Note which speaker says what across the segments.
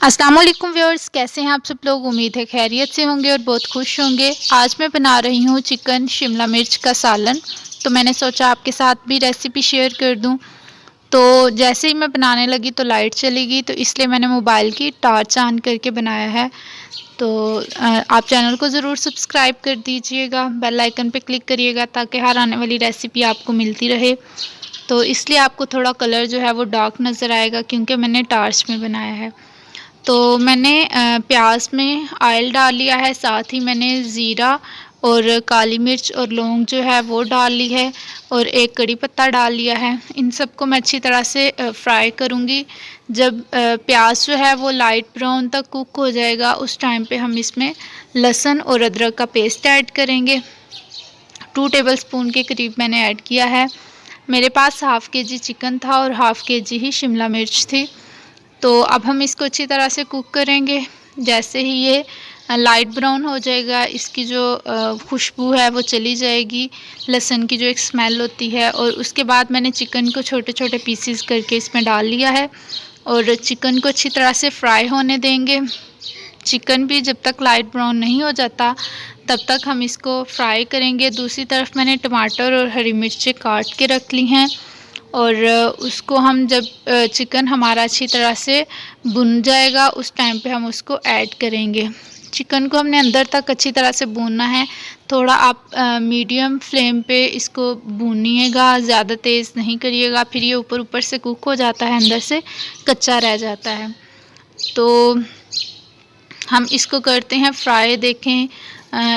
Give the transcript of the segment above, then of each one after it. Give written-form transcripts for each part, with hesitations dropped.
Speaker 1: अस्सलाम वालेकुम व्यूअर्स, कैसे हैं आप सब लोग। उम्मीद है खैरियत से होंगे और बहुत खुश होंगे। आज मैं बना रही हूँ चिकन शिमला मिर्च का सालन। तो मैंने सोचा आपके साथ भी रेसिपी शेयर कर दूँ। तो जैसे ही मैं बनाने लगी तो लाइट चली गई, तो इसलिए मैंने मोबाइल की टॉर्च ऑन करके बनाया है। तो आप चैनल को ज़रूर सब्सक्राइब कर दीजिएगा, बेल आइकन पे क्लिक करिएगा ताकि हर आने वाली रेसिपी आपको मिलती रहे। तो इसलिए आपको थोड़ा कलर जो है वो डार्क नज़र आएगा क्योंकि मैंने टॉर्च में बनाया है। तो मैंने प्याज में ऑयल डाल लिया है, साथ ही मैंने ज़ीरा और काली मिर्च और लौंग जो है वो डाल ली है और एक कड़ी पत्ता डाल लिया है। इन सबको मैं अच्छी तरह से फ्राई करूँगी। जब प्याज जो है वो लाइट ब्राउन तक कुक हो जाएगा, उस टाइम पे हम इसमें लहसुन और अदरक का पेस्ट ऐड करेंगे। 2 टेबलस्पून के करीब मैंने ऐड किया है। मेरे पास हाफ़ केजी चिकन था और हाफ़ केजी ही शिमला मिर्च थी। तो अब हम इसको अच्छी तरह से कुक करेंगे। जैसे ही ये लाइट ब्राउन हो जाएगा, इसकी जो खुशबू है वो चली जाएगी, लहसुन की जो एक स्मेल होती है। और उसके बाद मैंने चिकन को छोटे छोटे पीसेस करके इसमें डाल लिया है और चिकन को अच्छी तरह से फ्राई होने देंगे। चिकन भी जब तक लाइट ब्राउन नहीं हो जाता तब तक हम इसको फ्राई करेंगे। दूसरी तरफ मैंने टमाटर और हरी मिर्चें काट के रख ली हैं और उसको हम जब चिकन हमारा अच्छी तरह से भुन जाएगा उस टाइम पे हम उसको ऐड करेंगे। चिकन को हमने अंदर तक अच्छी तरह से भूनना है। थोड़ा आप मीडियम फ्लेम पे इसको भूनिएगा, ज़्यादा तेज़ नहीं करिएगा, फिर ये ऊपर ऊपर से कुक हो जाता है, अंदर से कच्चा रह जाता है। तो हम इसको करते हैं फ्राई। देखें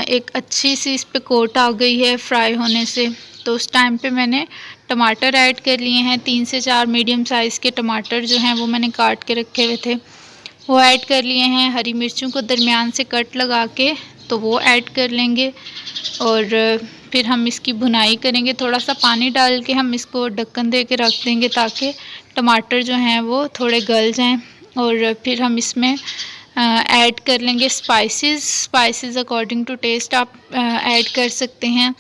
Speaker 1: एक अच्छी सी इस पे कोट आ गई है फ्राई होने से। तो उस टाइम पे मैंने टमाटर ऐड कर लिए हैं। 3 से 4 मीडियम साइज़ के टमाटर जो हैं वो मैंने काट के रखे हुए थे, वो ऐड कर लिए हैं। हरी मिर्चों को दरमियान से कट लगा के तो वो ऐड कर लेंगे और फिर हम इसकी भुनाई करेंगे। थोड़ा सा पानी डाल के हम इसको ढक्कन दे के रख देंगे ताकि टमाटर जो हैं वो थोड़े गल जाएं। और फिर हम इसमें ऐड कर लेंगे स्पाइसेस अकॉर्डिंग टू टेस्ट आप ऐड कर सकते हैं।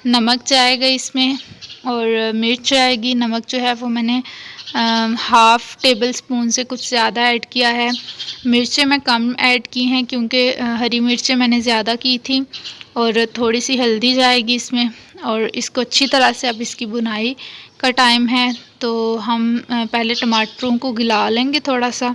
Speaker 1: नमक जाएगा इसमें और मिर्च आएगी। नमक जो है वो मैंने हाफ़ टेबल स्पून से कुछ ज़्यादा ऐड किया है। मिर्चें मैं कम ऐड की हैं क्योंकि हरी मिर्चें मैंने ज़्यादा की थी। और थोड़ी सी हल्दी जाएगी इसमें। और इसको अच्छी तरह से अब इसकी भुनाई का टाइम है, तो हम पहले टमाटरों को गला लेंगे थोड़ा सा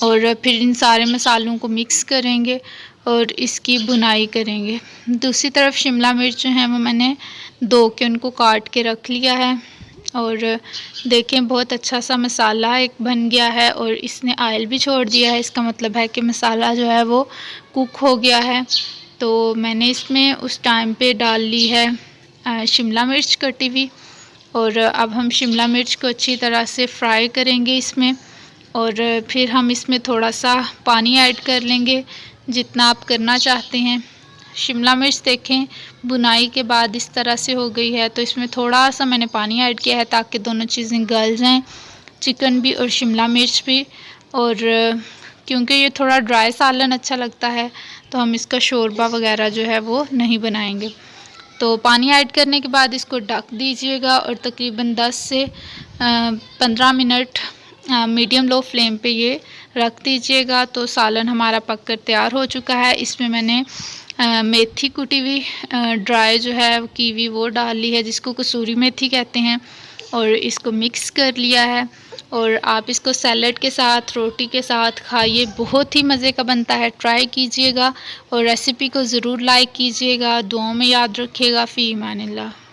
Speaker 1: और फिर इन सारे मसालों को मिक्स करेंगे और इसकी भुनाई करेंगे। दूसरी तरफ शिमला मिर्च जो है वो मैंने 2 के उनको काट के रख लिया है और देखें बहुत अच्छा सा मसाला एक बन गया है और इसने ऑयल भी छोड़ दिया है। इसका मतलब है कि मसाला जो है वो कुक हो गया है। तो मैंने इसमें उस टाइम पे डाल ली है शिमला मिर्च कटी हुई और अब हम शिमला मिर्च को अच्छी तरह से फ्राई करेंगे इसमें। और फिर हम इसमें थोड़ा सा पानी ऐड कर लेंगे जितना आप करना चाहते हैं। शिमला मिर्च देखें भुनाई के बाद इस तरह से हो गई है, तो इसमें थोड़ा सा मैंने पानी ऐड किया है ताकि दोनों चीज़ें गल जाएं, चिकन भी और शिमला मिर्च भी। और क्योंकि ये थोड़ा ड्राई सालन अच्छा लगता है तो हम इसका शोरबा वगैरह जो है वो नहीं बनाएंगे। तो पानी ऐड करने के बाद इसको ढक दीजिएगा और तकरीबन 10 से 15 मिनट मीडियम लो फ्लेम पे ये रख दीजिएगा। तो सालन हमारा पककर तैयार हो चुका है। इसमें मैंने मेथी कुटी हुई ड्राई जो है कीवी वो डाल ली है, जिसको कसूरी मेथी कहते हैं, और इसको मिक्स कर लिया है। और आप इसको सैलड के साथ, रोटी के साथ खाइए, बहुत ही मज़े का बनता है। ट्राई कीजिएगा और रेसिपी को ज़रूर लाइक कीजिएगा। दुआओं में याद रखिएगा। फ़ी अमानिल्लाह।